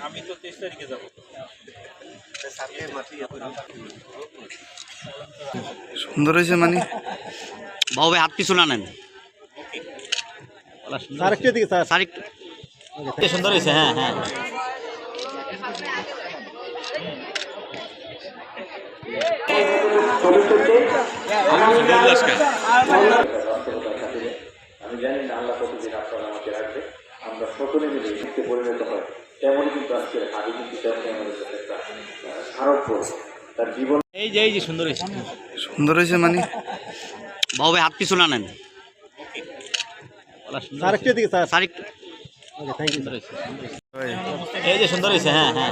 আমি তো 23 তারিখে যাব। সুন্দর হয়েছে মানে বাবু ভাই হাত পিছু না নেন। সুন্দর হয়েছে। হ্যাঁ হ্যাঁ আমি জানি না আল্লাহ কতদিন আপনারা আমাকে রাখবে, আমরা সকলে মিলে শিখতে পরিণত হয়। তেমন কিন্তু আজকে আগে কিন্তু তেমনি আমাদের কাছে একটা স্মারক তার জীবন। এই যে সুন্দর হয়েছে। সুন্দর হয়েছে মানে বাবু ভাই হাত পিছু না নেন। এই যে সুন্দর হয়েছে। হ্যাঁ হ্যাঁ